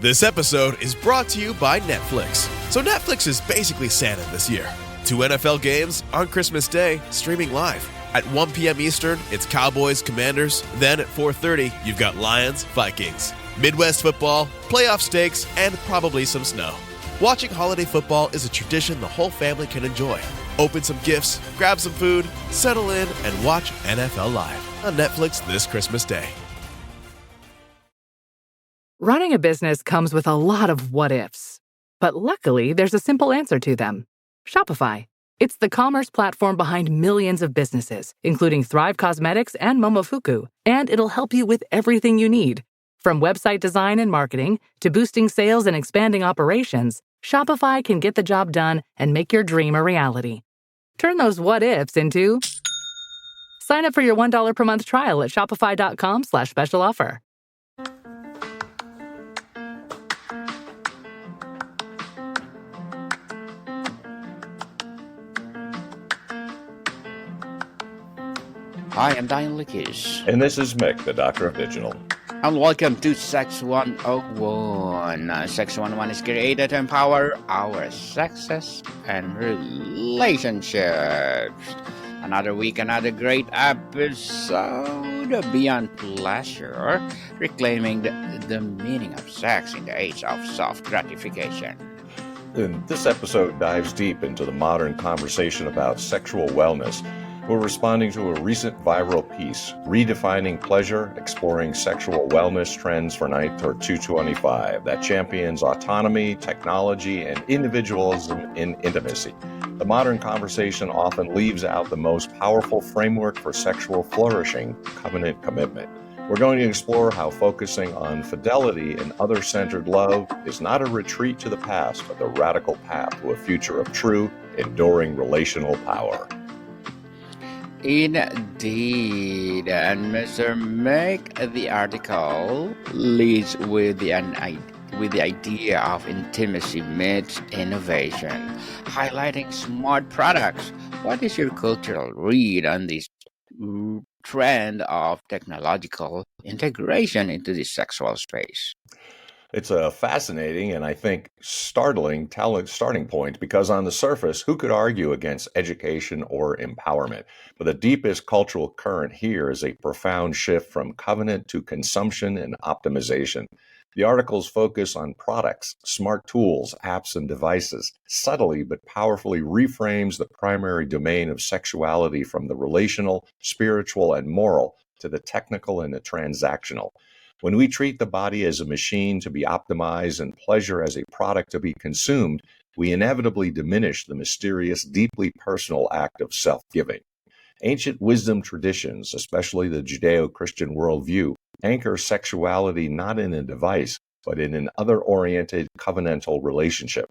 This episode is brought to you by Netflix. So Netflix is basically Santa this year. 2 NFL games on Christmas Day, streaming live. At 1 p.m. Eastern, it's Cowboys, Commanders. Then at 4:30, you've got Lions, Vikings. Midwest football, playoff stakes, and probably some snow. Watching holiday football is a tradition the whole family can enjoy. Open some gifts, grab some food, settle in, and watch NFL Live on Netflix this Christmas Day. Running a business comes with a lot of what-ifs. But luckily, there's a simple answer to them. Shopify. It's the commerce platform behind millions of businesses, including Thrive Cosmetics and Momofuku, and it'll help you with everything you need. From website design and marketing to boosting sales and expanding operations, Shopify can get the job done and make your dream a reality. Turn those what-ifs into... Sign up for your $1 per month trial at shopify.com/special offer. Hi, I'm Diane Lickish. And this is Mick, the Doctor of Digital. And welcome to Sex 101. Sex 101 is created to empower our sexes and relationships. Another week, another great episode of Beyond Pleasure, reclaiming the meaning of sex in the age of self-gratification. And this episode dives deep into the modern conversation about sexual wellness. We're responding to a recent viral piece, Redefining Pleasure, Exploring Sexual Wellness Trends for Night 225, that champions autonomy, technology, and individualism in intimacy. The modern conversation often leaves out the most powerful framework for sexual flourishing, covenant commitment. We're going to explore how focusing on fidelity and other-centered love is not a retreat to the past, but the radical path to a future of true, enduring relational power. Indeed, and Mr. Mick, the article leads with the idea of intimacy meets innovation, highlighting smart products. What is your cultural read on this trend of technological integration into the sexual space? It's a fascinating and I think starting point because on the surface, who could argue against education or empowerment? But the deepest cultural current here is a profound shift from covenant to consumption and optimization. The article's focus on products, smart tools, apps, and devices subtly but powerfully reframes the primary domain of sexuality from the relational, spiritual, and moral to the technical and the transactional. When we treat the body as a machine to be optimized and pleasure as a product to be consumed, we inevitably diminish the mysterious, deeply personal act of self-giving. Ancient wisdom traditions, especially the Judeo-Christian worldview, anchor sexuality not in a device, but in an other-oriented covenantal relationship.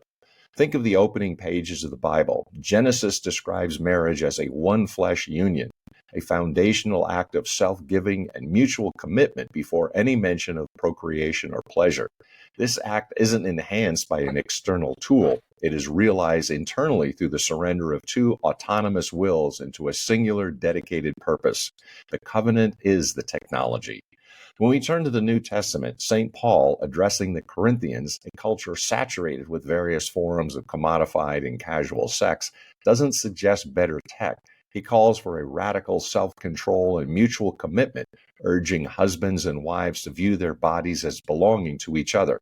Think of the opening pages of the Bible. Genesis describes marriage as a one-flesh union, a foundational act of self-giving and mutual commitment before any mention of procreation or pleasure. This act isn't enhanced by an external tool. It is realized internally through the surrender of two autonomous wills into a singular dedicated purpose. The covenant is the technology. When we turn to the New Testament, St. Paul, addressing the Corinthians, a culture saturated with various forms of commodified and casual sex, doesn't suggest better tech. He calls for a radical self-control and mutual commitment, urging husbands and wives to view their bodies as belonging to each other.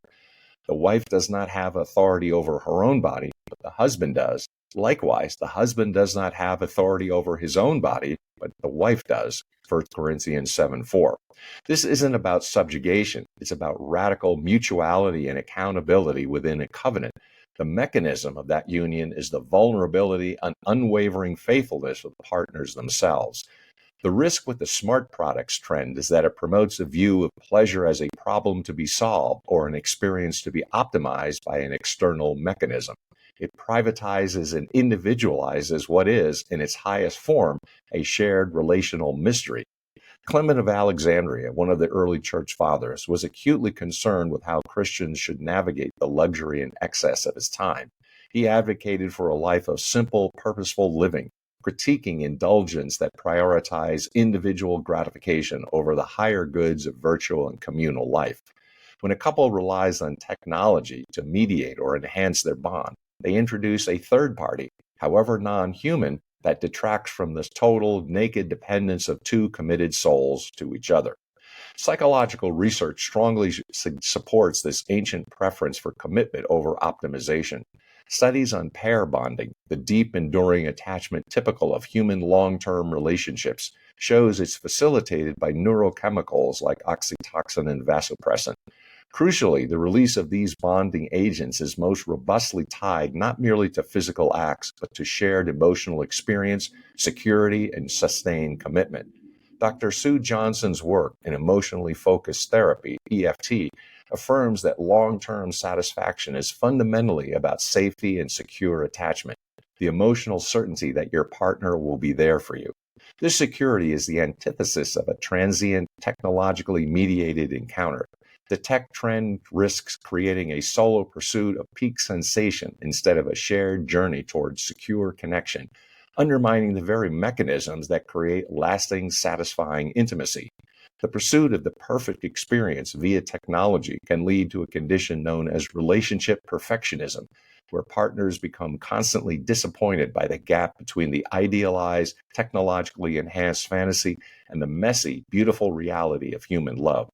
The wife does not have authority over her own body, but the husband does. Likewise, the husband does not have authority over his own body, but the wife does. 1 Corinthians 7:4. This isn't about subjugation. It's about radical mutuality and accountability within a covenant. The mechanism of that union is the vulnerability and unwavering faithfulness of the partners themselves. The risk with the smart products trend is that it promotes a view of pleasure as a problem to be solved or an experience to be optimized by an external mechanism. It privatizes and individualizes what is, in its highest form, a shared relational mystery. Clement of Alexandria, one of the early church fathers, was acutely concerned with how Christians should navigate the luxury and excess of his time. He advocated for a life of simple, purposeful living, critiquing indulgence that prioritize individual gratification over the higher goods of virtual and communal life. When a couple relies on technology to mediate or enhance their bond, they introduce a third party, however non-human, that detracts from this total naked dependence of two committed souls to each other. Psychological research strongly supports this ancient preference for commitment over optimization. Studies on pair bonding, the deep, enduring attachment typical of human long-term relationships, shows it's facilitated by neurochemicals like oxytocin and vasopressin. Crucially, the release of these bonding agents is most robustly tied not merely to physical acts, but to shared emotional experience, security, and sustained commitment. Dr. Sue Johnson's work in emotionally focused therapy, EFT, affirms that long-term satisfaction is fundamentally about safety and secure attachment, the emotional certainty that your partner will be there for you. This security is the antithesis of a transient, technologically mediated encounter. The tech trend risks creating a solo pursuit of peak sensation instead of a shared journey towards secure connection, undermining the very mechanisms that create lasting, satisfying intimacy. The pursuit of the perfect experience via technology can lead to a condition known as relationship perfectionism, where partners become constantly disappointed by the gap between the idealized, technologically enhanced fantasy and the messy, beautiful reality of human love.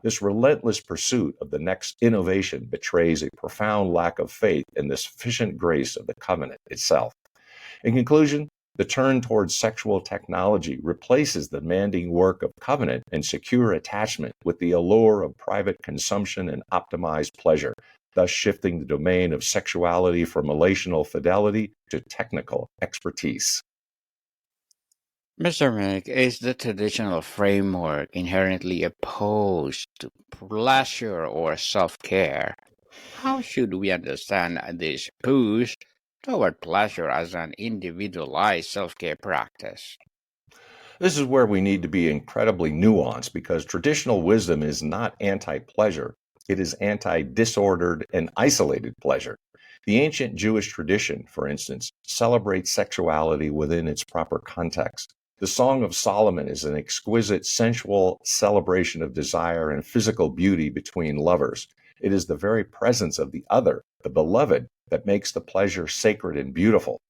This relentless pursuit of the next innovation betrays a profound lack of faith in the sufficient grace of the covenant itself. In conclusion, the turn towards sexual technology replaces the demanding work of covenant and secure attachment with the allure of private consumption and optimized pleasure, thus shifting the domain of sexuality from relational fidelity to technical expertise. Mr. Mick, is the traditional framework inherently opposed to pleasure or self-care? How should we understand this push toward pleasure as an individualized self-care practice? This is where we need to be incredibly nuanced because traditional wisdom is not anti-pleasure. It is anti-disordered and isolated pleasure. The ancient Jewish tradition, for instance, celebrates sexuality within its proper context. The Song of Solomon is an exquisite, sensual celebration of desire and physical beauty between lovers. It is the very presence of the other, the beloved, that makes the pleasure sacred and beautiful.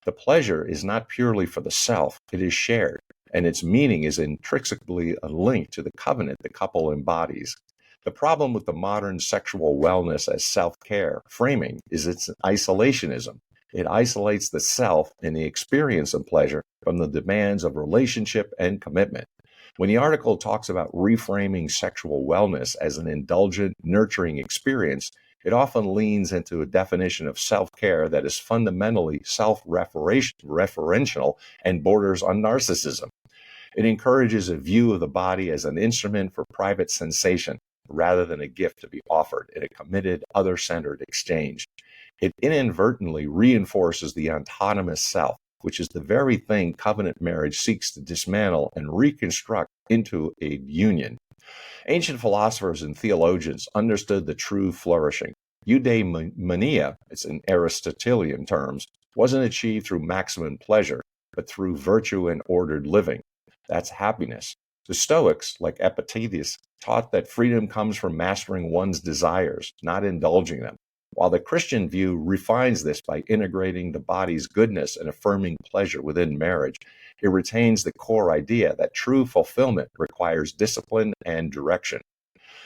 The pleasure is not purely for the self, it is shared, and its meaning is intrinsically linked to the covenant the couple embodies. The problem with the modern sexual wellness as self-care framing is its isolationism. It isolates the self and the experience of pleasure from the demands of relationship and commitment. When the article talks about reframing sexual wellness as an indulgent, nurturing experience, it often leans into a definition of self-care that is fundamentally self-referential and borders on narcissism. It encourages a view of the body as an instrument for private sensation rather than a gift to be offered in a committed, other-centered exchange. It inadvertently reinforces the autonomous self, which is the very thing covenant marriage seeks to dismantle and reconstruct into a union. Ancient philosophers and theologians understood the true flourishing. Eudaimonia, it's in Aristotelian terms, wasn't achieved through maximum pleasure, but through virtue and ordered living. That's happiness. The Stoics, like Epictetus, taught that freedom comes from mastering one's desires, not indulging them, while the Christian view refines this by integrating the body's goodness and affirming pleasure within marriage. It retains the core idea that true fulfillment requires discipline and direction.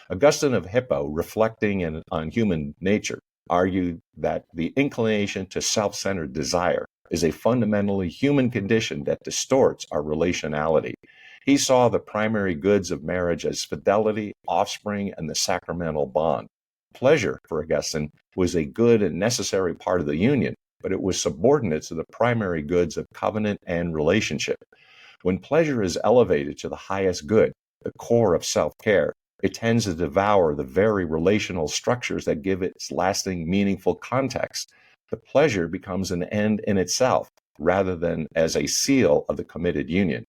Augustine of Hippo, reflecting on human nature, argued that the inclination to self-centered desire is a fundamentally human condition that distorts our relationality. He saw the primary goods of marriage as fidelity, offspring, and the sacramental bond. Pleasure, for Augustine, was a good and necessary part of the union, but it was subordinate to the primary goods of covenant and relationship. When pleasure is elevated to the highest good, the core of self-care, it tends to devour the very relational structures that give it its lasting, meaningful context. The pleasure becomes an end in itself, rather than as a seal of the committed union.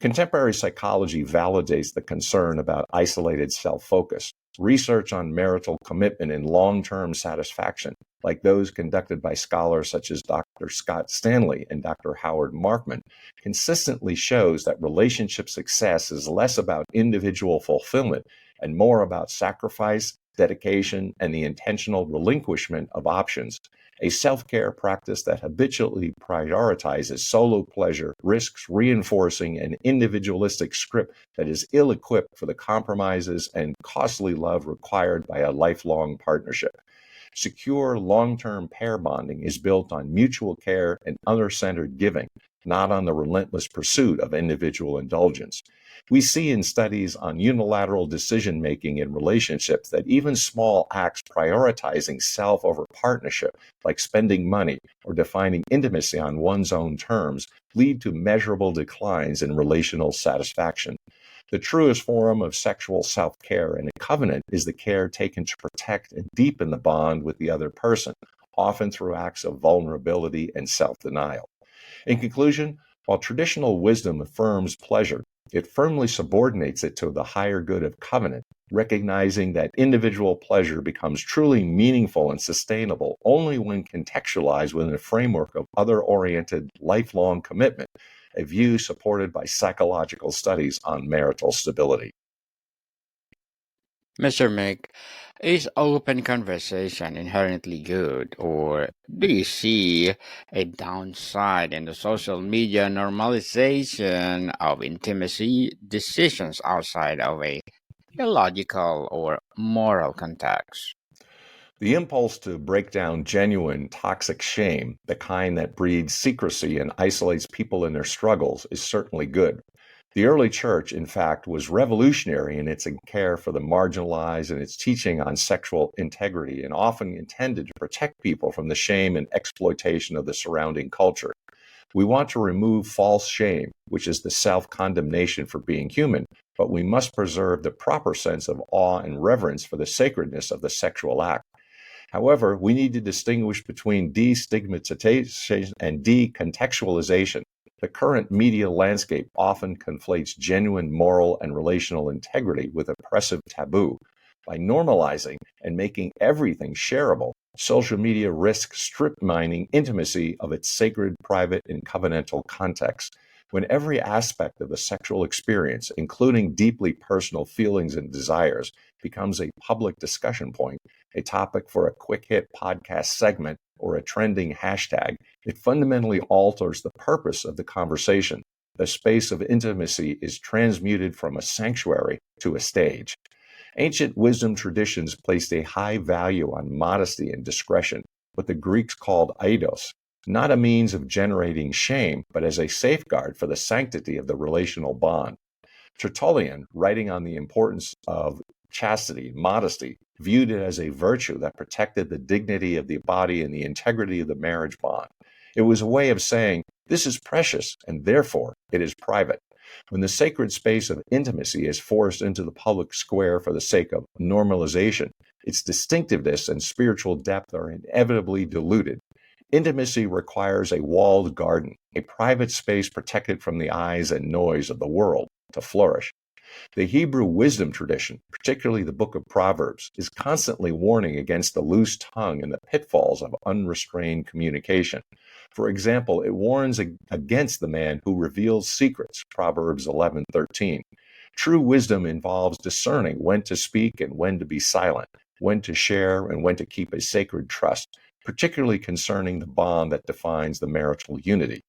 Contemporary psychology validates the concern about isolated self-focus. Research on marital commitment and long-term satisfaction, like those conducted by scholars such as Dr. Scott Stanley and Dr. Howard Markman, consistently shows that relationship success is less about individual fulfillment and more about sacrifice, dedication, and the intentional relinquishment of options. A self-care practice that habitually prioritizes solo pleasure risks reinforcing an individualistic script that is ill-equipped for the compromises and costly love required by a lifelong partnership. Secure long-term pair bonding is built on mutual care and other-centered giving, not on the relentless pursuit of individual indulgence. We see in studies on unilateral decision-making in relationships that even small acts prioritizing self over partnership, like spending money or defining intimacy on one's own terms, lead to measurable declines in relational satisfaction. The truest form of sexual self-care in a covenant is the care taken to protect and deepen the bond with the other person, often through acts of vulnerability and self-denial. In conclusion, while traditional wisdom affirms pleasure, it firmly subordinates it to the higher good of covenant, recognizing that individual pleasure becomes truly meaningful and sustainable only when contextualized within a framework of other-oriented lifelong commitment, a view supported by psychological studies on marital stability. Mr. Mick, is open conversation inherently good, or do you see a downside in the social media normalization of intimacy decisions outside of a theological or moral context? The impulse to break down genuine toxic shame, the kind that breeds secrecy and isolates people in their struggles, is certainly good. The early church, in fact, was revolutionary in its care for the marginalized and its teaching on sexual integrity, and often intended to protect people from the shame and exploitation of the surrounding culture. We want to remove false shame, which is the self-condemnation for being human, but we must preserve the proper sense of awe and reverence for the sacredness of the sexual act. However, we need to distinguish between destigmatization and decontextualization. The current media landscape often conflates genuine moral and relational integrity with oppressive taboo. By normalizing and making everything shareable, social media risks strip mining intimacy of its sacred, private, and covenantal context. When every aspect of the sexual experience, including deeply personal feelings and desires, becomes a public discussion point, a topic for a quick hit podcast segment, or a trending hashtag, it fundamentally alters the purpose of the conversation. The space of intimacy is transmuted from a sanctuary to a stage. Ancient wisdom traditions placed a high value on modesty and discretion, what the Greeks called eidos, not a means of generating shame, but as a safeguard for the sanctity of the relational bond. Tertullian, writing on the importance of chastity, modesty, viewed it as a virtue that protected the dignity of the body and the integrity of the marriage bond. It was a way of saying, this is precious, and therefore it is private. When the sacred space of intimacy is forced into the public square for the sake of normalization, its distinctiveness and spiritual depth are inevitably diluted. Intimacy requires a walled garden, a private space protected from the eyes and noise of the world, to flourish. The Hebrew wisdom tradition, particularly the book of Proverbs, is constantly warning against the loose tongue and the pitfalls of unrestrained communication. For example, it warns against the man who reveals secrets, Proverbs 11:13. True wisdom involves discerning when to speak and when to be silent, when to share and when to keep a sacred trust, particularly concerning the bond that defines the marital unity.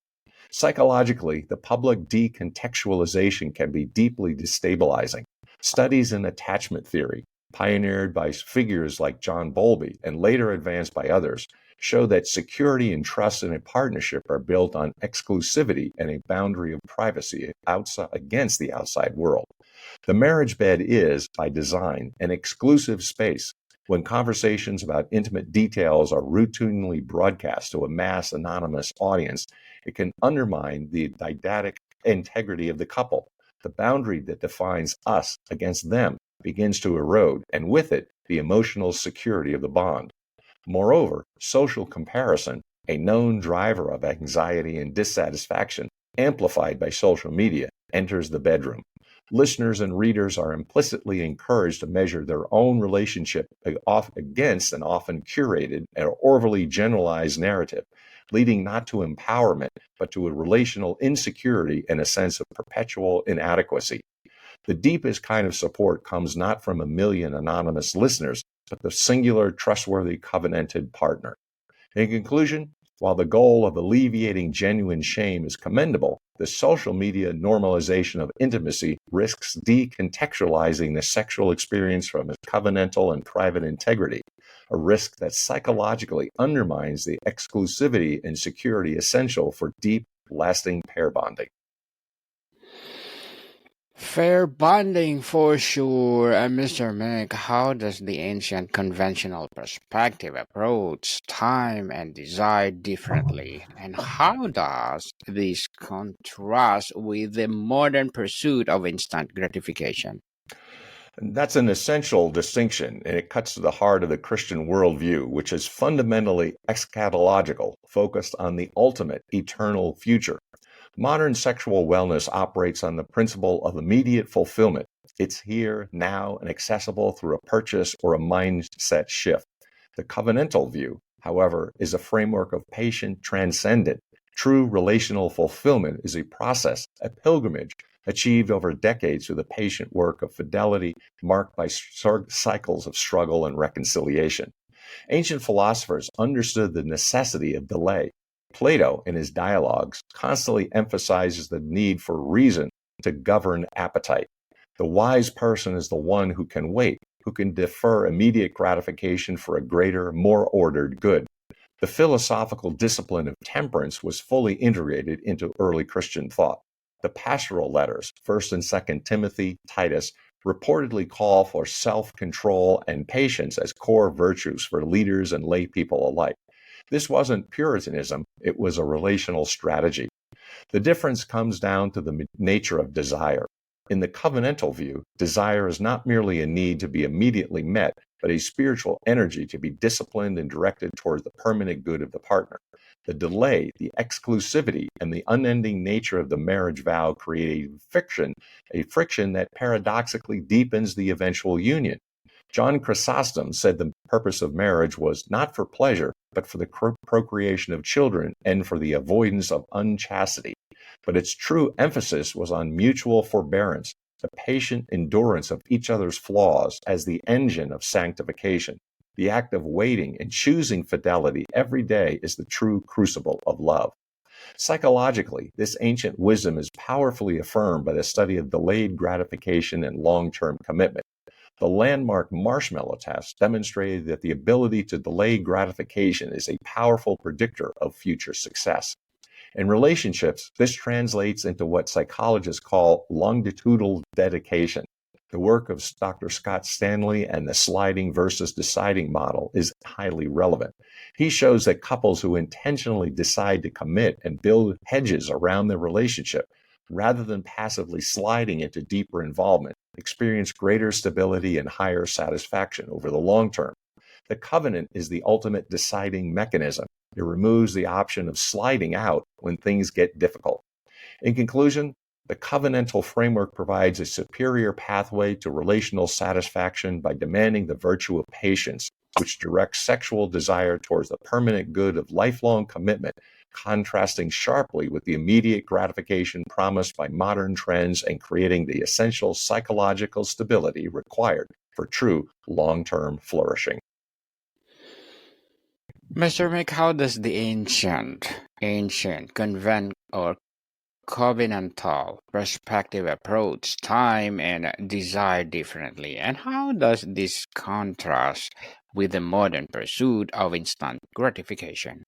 Psychologically, the public decontextualization can be deeply destabilizing. Studies in attachment theory, pioneered by figures like John Bowlby and later advanced by others, show that security and trust in a partnership are built on exclusivity and a boundary of privacy against the outside world. The marriage bed is, by design, an exclusive space. When conversations about intimate details are routinely broadcast to a mass anonymous audience, it can undermine the didactic integrity of the couple. The boundary that defines us against them begins to erode, and with it, the emotional security of the bond. Moreover, social comparison, a known driver of anxiety and dissatisfaction, amplified by social media, enters the bedroom. Listeners and readers are implicitly encouraged to measure their own relationship against an often curated or overly generalized narrative, leading not to empowerment, but to a relational insecurity and a sense of perpetual inadequacy. The deepest kind of support comes not from a million anonymous listeners, but the singular, trustworthy, covenanted partner. In conclusion, while the goal of alleviating genuine shame is commendable, the social media normalization of intimacy risks decontextualizing the sexual experience from its covenantal and private integrity, a risk that psychologically undermines the exclusivity and security essential for deep, lasting pair bonding. Fair bonding for sure. Mr. Mick, how does the ancient conventional perspective approach time and desire differently? And how does this contrast with the modern pursuit of instant gratification? And that's an essential distinction, and it cuts to the heart of the Christian worldview, which is fundamentally eschatological, focused on the ultimate eternal future. Modern sexual wellness operates on the principle of immediate fulfillment. It's here, now, and accessible through a purchase or a mindset shift. The covenantal view, however, is a framework of patient transcendent. True relational fulfillment is a process, a pilgrimage, achieved over decades through the patient work of fidelity marked by cycles of struggle and reconciliation. Ancient philosophers understood the necessity of delay. Plato, in his dialogues, constantly emphasizes the need for reason to govern appetite. The wise person is the one who can wait, who can defer immediate gratification for a greater, more ordered good. The philosophical discipline of temperance was fully integrated into early Christian thought. The pastoral letters, 1st and 2nd Timothy, Titus, reportedly call for self-control and patience as core virtues for leaders and lay people alike. This wasn't Puritanism, it was a relational strategy. The difference comes down to the nature of desire. In the covenantal view, desire is not merely a need to be immediately met, but a spiritual energy to be disciplined and directed towards the permanent good of the partner. The delay, the exclusivity, and the unending nature of the marriage vow create a friction that paradoxically deepens the eventual union. John Chrysostom said the purpose of marriage was not for pleasure, but for the procreation of children and for the avoidance of unchastity. But its true emphasis was on mutual forbearance, the patient endurance of each other's flaws as the engine of sanctification. The act of waiting and choosing fidelity every day is the true crucible of love. Psychologically, this ancient wisdom is powerfully affirmed by the study of delayed gratification and long-term commitment. The landmark marshmallow test demonstrated that the ability to delay gratification is a powerful predictor of future success. In relationships, this translates into what psychologists call longitudinal dedication. The work of Dr. Scott Stanley and the sliding versus deciding model is highly relevant. He shows that couples who intentionally decide to commit and build hedges around their relationship, rather than passively sliding into deeper involvement, experience greater stability and higher satisfaction over the long term. The covenant is the ultimate deciding mechanism. It removes the option of sliding out when things get difficult. In conclusion, the covenantal framework provides a superior pathway to relational satisfaction by demanding the virtue of patience, which directs sexual desire towards the permanent good of lifelong commitment, contrasting sharply with the immediate gratification promised by modern trends and creating the essential psychological stability required for true long-term flourishing. Mr. Mick, how does the ancient covenantal perspective approach time and desire differently? And how does this contrast with the modern pursuit of instant gratification?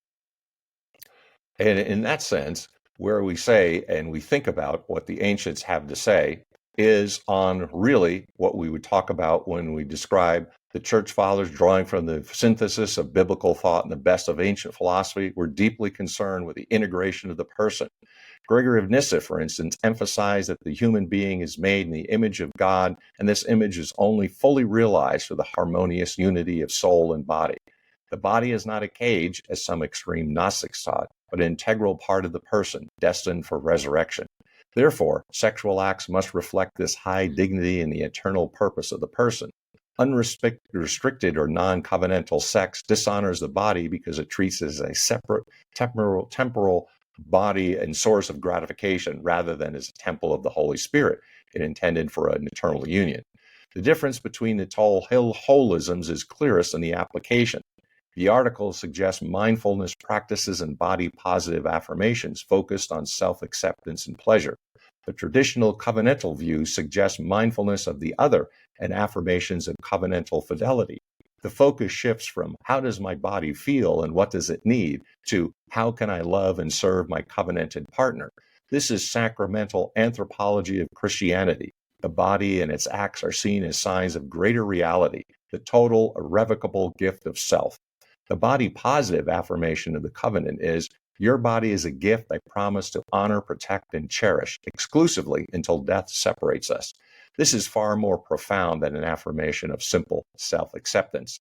And in that sense, where we say and we think about what the ancients have to say is on really what we would talk about when we describe the church fathers drawing from the synthesis of biblical thought and the best of ancient philosophy. We're deeply concerned with the integration of the person. Gregory of Nyssa, for instance, emphasized that the human being is made in the image of God, and this image is only fully realized through the harmonious unity of soul and body. The body is not a cage, as some extreme Gnostics taught, but an integral part of the person, destined for resurrection. Therefore, sexual acts must reflect this high dignity and the eternal purpose of the person. Unrestricted or non-covenantal sex dishonors the body because it treats it as a separate temporal body and source of gratification rather than as a temple of the Holy Spirit. it intended for an eternal union. The difference between the tall holisms is clearest in the application. The article suggests mindfulness practices and body positive affirmations focused on self-acceptance and pleasure. The traditional covenantal view suggests mindfulness of the other and affirmations of covenantal fidelity. The focus shifts from how does my body feel and what does it need to how can I love and serve my covenanted partner. This is sacramental anthropology of Christianity. The body and its acts are seen as signs of greater reality, the total, irrevocable gift of self. The body positive affirmation of the covenant is, your body is a gift I promise to honor, protect, and cherish exclusively until death separates us. This is far more profound than an affirmation of simple self-acceptance.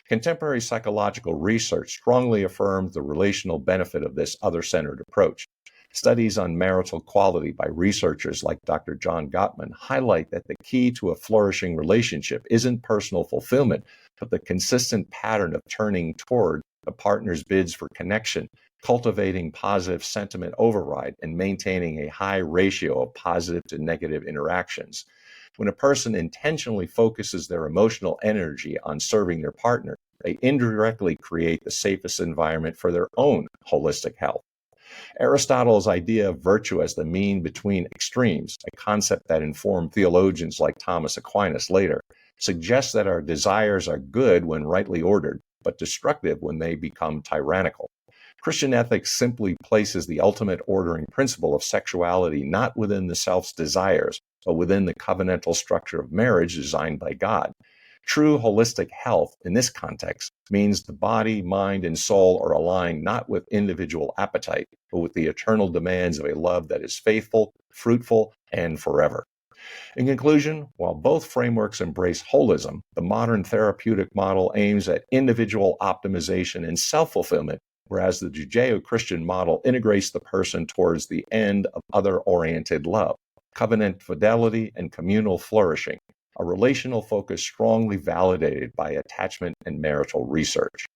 Contemporary psychological research strongly affirms the relational benefit of this other-centered approach. Studies on marital quality by researchers like Dr. John Gottman highlight that the key to a flourishing relationship isn't personal fulfillment, but the consistent pattern of turning toward a partner's bids for connection, cultivating positive sentiment override, and maintaining a high ratio of positive to negative interactions. When a person intentionally focuses their emotional energy on serving their partner, they indirectly create the safest environment for their own holistic health. Aristotle's idea of virtue as the mean between extremes, a concept that informed theologians like Thomas Aquinas later, suggests that our desires are good when rightly ordered, but destructive when they become tyrannical. Christian ethics simply places the ultimate ordering principle of sexuality not within the self's desires, but within the covenantal structure of marriage designed by God. True holistic health in this context means the body, mind, and soul are aligned not with individual appetite, but with the eternal demands of a love that is faithful, fruitful, and forever. In conclusion, while both frameworks embrace holism, the modern therapeutic model aims at individual optimization and self-fulfillment, whereas the Judeo-Christian model integrates the person towards the end of other-oriented love, covenant fidelity, and communal flourishing, a relational focus strongly validated by attachment and marital research.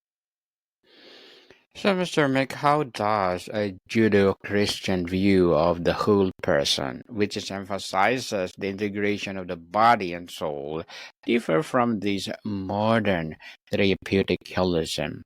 So, Mr. Mick, how does a Judeo-Christian view of the whole person, which emphasizes the integration of the body and soul, differ from this modern therapeutic holism?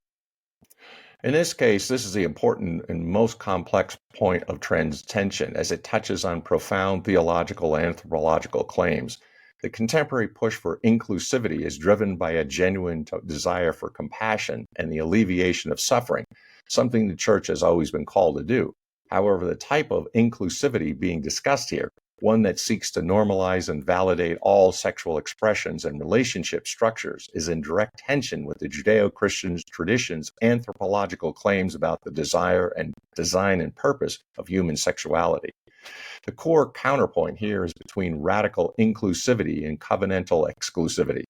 In this case, this is the important and most complex point of transcension as it touches on profound theological and anthropological claims. The contemporary push for inclusivity is driven by a genuine desire for compassion and the alleviation of suffering, something the church has always been called to do. However, the type of inclusivity being discussed here, one that seeks to normalize and validate all sexual expressions and relationship structures, is in direct tension with the Judeo-Christian tradition's anthropological claims about the desire and design and purpose of human sexuality. The core counterpoint here is between radical inclusivity and covenantal exclusivity.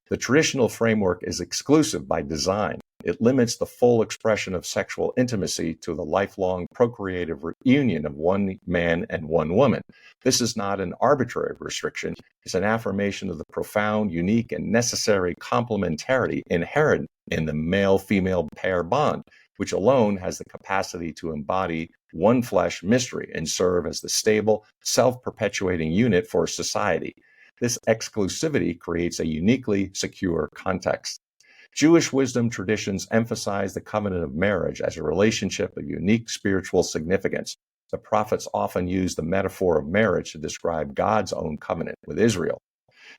The traditional framework is exclusive by design. It limits the full expression of sexual intimacy to the lifelong procreative union of one man and one woman. This is not an arbitrary restriction. It's an affirmation of the profound, unique, and necessary complementarity inherent in the male-female pair bond, which alone has the capacity to embody one flesh mystery and serve as the stable, self-perpetuating unit for society. This exclusivity creates a uniquely secure context. Jewish wisdom traditions emphasize the covenant of marriage as a relationship of unique spiritual significance. The prophets often use the metaphor of marriage to describe God's own covenant with Israel.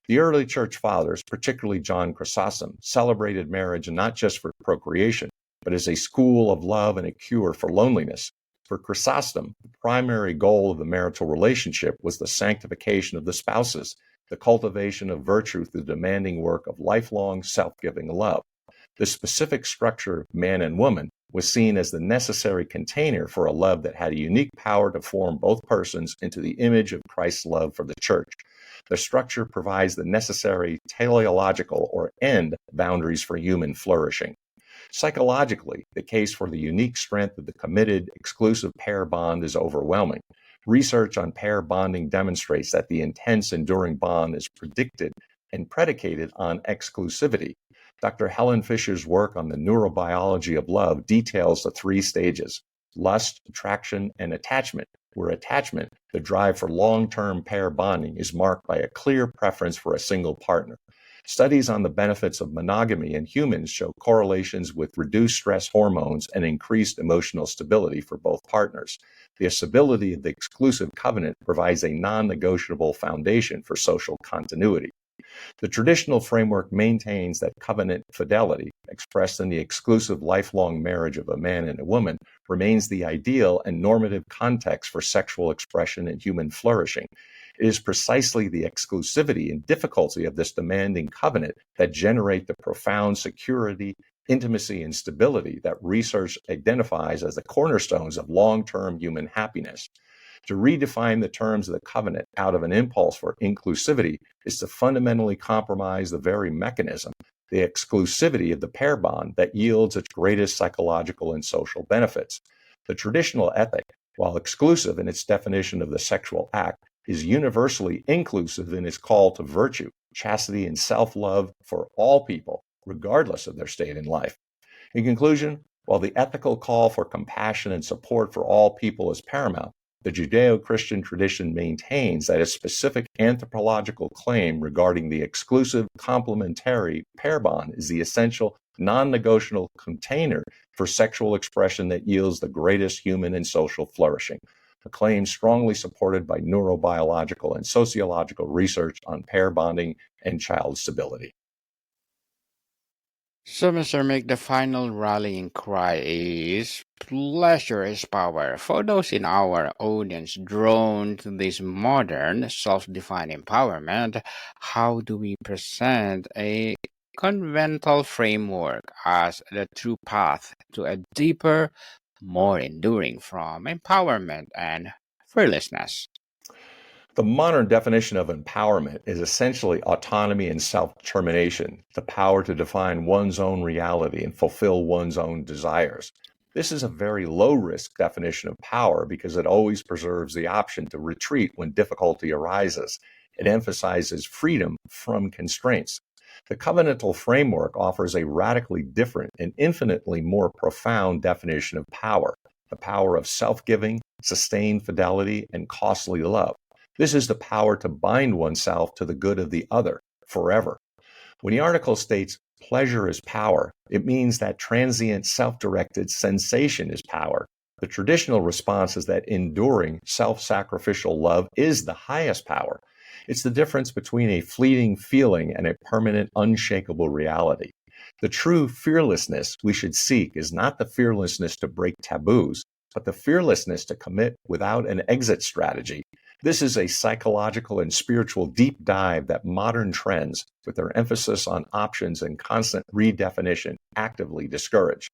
The early church fathers, particularly John Chrysostom, celebrated marriage not just for procreation, but as a school of love and a cure for loneliness. For Chrysostom, the primary goal of the marital relationship was the sanctification of the spouses, the cultivation of virtue through the demanding work of lifelong self-giving love. The specific structure of man and woman was seen as the necessary container for a love that had a unique power to form both persons into the image of Christ's love for the church. The structure provides the necessary teleological or end boundaries for human flourishing. Psychologically, the case for the unique strength of the committed, exclusive pair bond is overwhelming. Research on pair bonding demonstrates that the intense, enduring bond is predicted and predicated on exclusivity. Dr. Helen Fisher's work on the neurobiology of love details the three stages: lust, attraction, and attachment, where attachment, the drive for long-term pair bonding, is marked by a clear preference for a single partner. Studies on the benefits of monogamy in humans show correlations with reduced stress hormones and increased emotional stability for both partners. The stability of the exclusive covenant provides a non-negotiable foundation for social continuity. The traditional framework maintains that covenant fidelity, expressed in the exclusive lifelong marriage of a man and a woman, remains the ideal and normative context for sexual expression and human flourishing. It is precisely the exclusivity and difficulty of this demanding covenant that generate the profound security, intimacy, and stability that research identifies as the cornerstones of long-term human happiness. To redefine the terms of the covenant out of an impulse for inclusivity is to fundamentally compromise the very mechanism, the exclusivity of the pair bond that yields its greatest psychological and social benefits. The traditional ethic, while exclusive in its definition of the sexual act, is universally inclusive in its call to virtue, chastity, and self-love for all people, regardless of their state in life. In conclusion, while the ethical call for compassion and support for all people is paramount, the Judeo-Christian tradition maintains that a specific anthropological claim regarding the exclusive complementary pair bond is the essential, non-negotiable container for sexual expression that yields the greatest human and social flourishing. A claim strongly supported by neurobiological and sociological research on pair bonding and child stability. So, Mr. Mick, the final rallying cry is pleasure is power. For those in our audience drawn to this modern, self-defined empowerment, how do we present a conventional framework as the true path to a deeper, more enduring from empowerment and fearlessness? The modern definition of empowerment is essentially autonomy and self-determination, the power to define one's own reality and fulfill one's own desires. This is a very low-risk definition of power because it always preserves the option to retreat when difficulty arises. It emphasizes freedom from constraints. The covenantal framework offers a radically different and infinitely more profound definition of power, the power of self-giving, sustained fidelity, and costly love. This is the power to bind oneself to the good of the other forever. When the article states pleasure is power, it means that transient self-directed sensation is power. The traditional response is that enduring self-sacrificial love is the highest power. It's the difference between a fleeting feeling and a permanent, unshakable reality. The true fearlessness we should seek is not the fearlessness to break taboos, but the fearlessness to commit without an exit strategy. This is a psychological and spiritual deep dive that modern trends, with their emphasis on options and constant redefinition, actively discourage.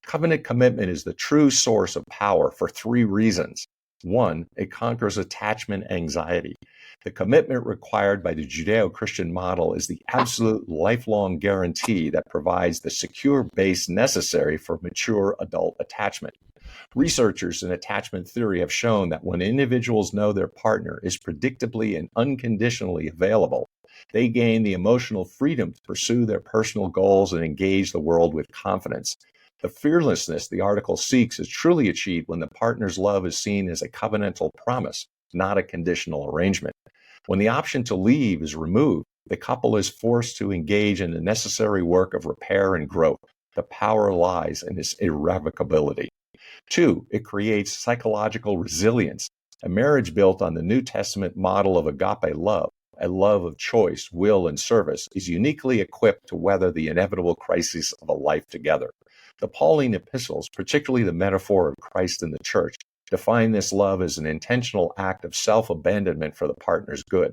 Covenant commitment is the true source of power for three reasons. One, it conquers attachment anxiety. The commitment required by the Judeo-Christian model is the absolute lifelong guarantee that provides the secure base necessary for mature adult attachment. Researchers in attachment theory have shown that when individuals know their partner is predictably and unconditionally available, they gain the emotional freedom to pursue their personal goals and engage the world with confidence. The fearlessness the article seeks is truly achieved when the partner's love is seen as a covenantal promise, not a conditional arrangement. When the option to leave is removed, the couple is forced to engage in the necessary work of repair and growth. The power lies in its irrevocability. Two, it creates psychological resilience. A marriage built on the New Testament model of agape love, a love of choice, will, and service, is uniquely equipped to weather the inevitable crises of a life together. The Pauline epistles, particularly the metaphor of Christ in the church, define this love as an intentional act of self-abandonment for the partner's good.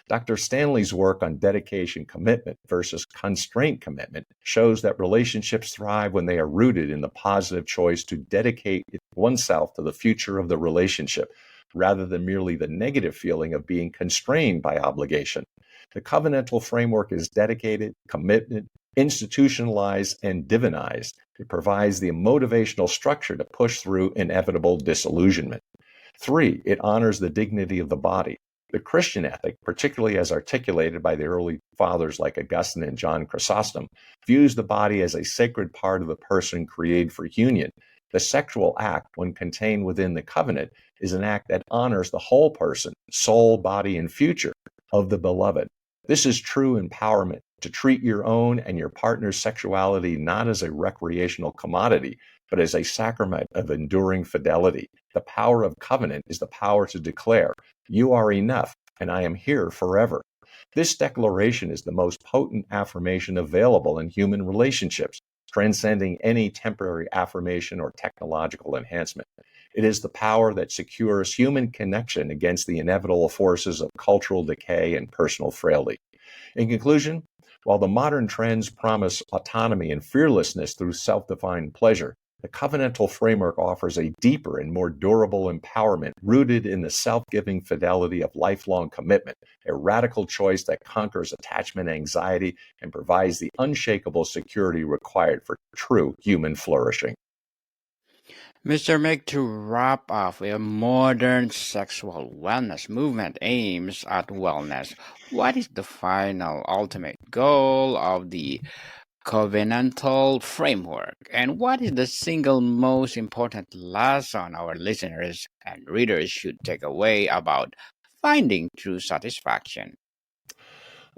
Dr. Stanley's work on dedication commitment versus constraint commitment shows that relationships thrive when they are rooted in the positive choice to dedicate oneself to the future of the relationship, rather than merely the negative feeling of being constrained by obligation. The covenantal framework is dedicated, committed, institutionalized, and divinized. It provides the motivational structure to push through inevitable disillusionment. Three, it honors the dignity of the body. The Christian ethic, particularly as articulated by the early fathers like Augustine and John Chrysostom, views the body as a sacred part of the person created for union. The sexual act, when contained within the covenant, is an act that honors the whole person, soul, body, and future of the beloved. This is true empowerment, to treat your own and your partner's sexuality not as a recreational commodity, but as a sacrament of enduring fidelity. The power of covenant is the power to declare, "You are enough, and I am here forever." This declaration is the most potent affirmation available in human relationships, transcending any temporary affirmation or technological enhancement. It is the power that secures human connection against the inevitable forces of cultural decay and personal frailty. In conclusion, while the modern trends promise autonomy and fearlessness through self-defined pleasure, the covenantal framework offers a deeper and more durable empowerment rooted in the self-giving fidelity of lifelong commitment, a radical choice that conquers attachment anxiety and provides the unshakable security required for true human flourishing. Mr. Mick, to wrap up, a modern sexual wellness movement aims at wellness. What is the final ultimate goal of the covenantal framework? And what is the single most important lesson our listeners and readers should take away about finding true satisfaction?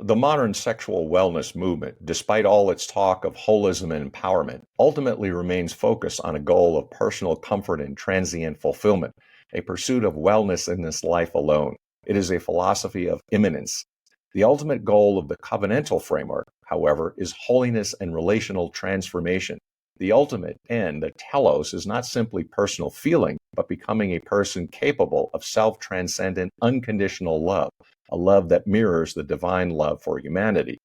The modern sexual wellness movement, despite all its talk of holism and empowerment, ultimately remains focused on a goal of personal comfort and transient fulfillment, a pursuit of wellness in this life alone. It is a philosophy of immanence. The ultimate goal of the covenantal framework, however, is holiness and relational transformation. The ultimate end, the telos, is not simply personal feeling, but becoming a person capable of self-transcendent, unconditional love, a love that mirrors the divine love for humanity.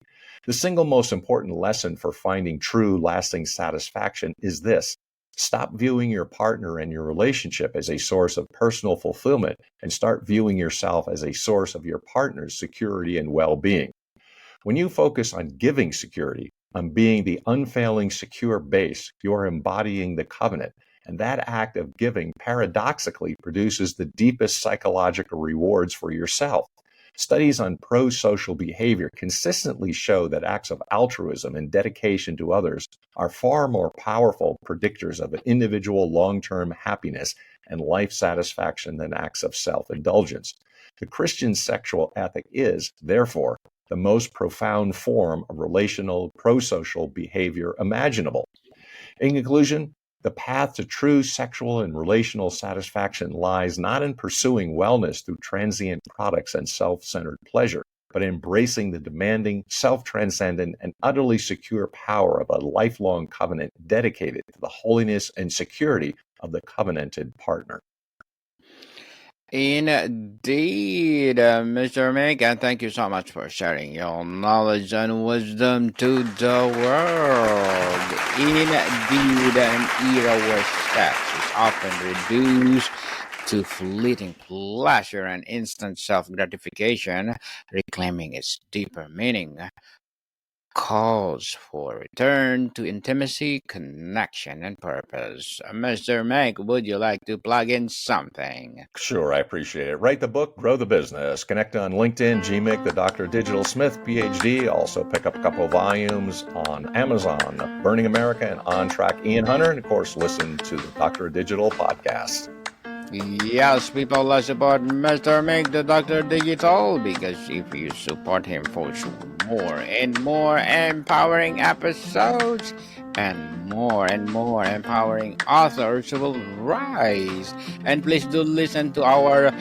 The single most important lesson for finding true, lasting satisfaction is this: stop viewing your partner and your relationship as a source of personal fulfillment and start viewing yourself as a source of your partner's security and well-being. When you focus on giving security, on being the unfailing secure base, you are embodying the covenant, and that act of giving paradoxically produces the deepest psychological rewards for yourself. Studies on pro-social behavior consistently show that acts of altruism and dedication to others are far more powerful predictors of an individual long-term happiness and life satisfaction than acts of self-indulgence. The Christian sexual ethic is, therefore, the most profound form of relational pro-social behavior imaginable. In conclusion, the path to true sexual and relational satisfaction lies not in pursuing wellness through transient products and self-centered pleasure, but embracing the demanding, self-transcendent, and utterly secure power of a lifelong covenant dedicated to the holiness and security of the covenanted partner. Indeed, Mr. Mick, and thank you so much for sharing your knowledge and wisdom to the world. Indeed, an era where sex is often reduced to fleeting pleasure and instant self-gratification, reclaiming its deeper meaning calls for return to intimacy, connection, and purpose. Mr. Meg, would you like to plug in something? Sure, I appreciate it. Write the book, grow the business. Connect on LinkedIn, GMIC, the Dr. Digital Smith, PhD. Also pick up a couple volumes on Amazon, Burning America and On Track Ian Hunter. And of course, listen to the Dr. Digital podcast. Yes, people, let's support Mr. Meg, the Dr. Digital, because if you support him for sure, more and more empowering episodes and more empowering authors will rise. And please do listen to our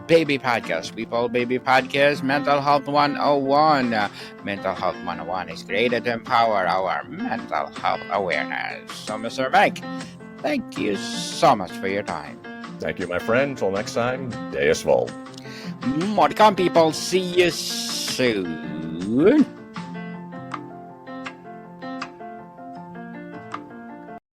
baby podcast, people, baby podcast, Mental Health 101. Mental Health 101 is created to empower our mental health awareness. So, Mr. Meg, thank you so much for your time. Thank you, my friend. Until next time, Deus Vult. More to come, people. See you soon.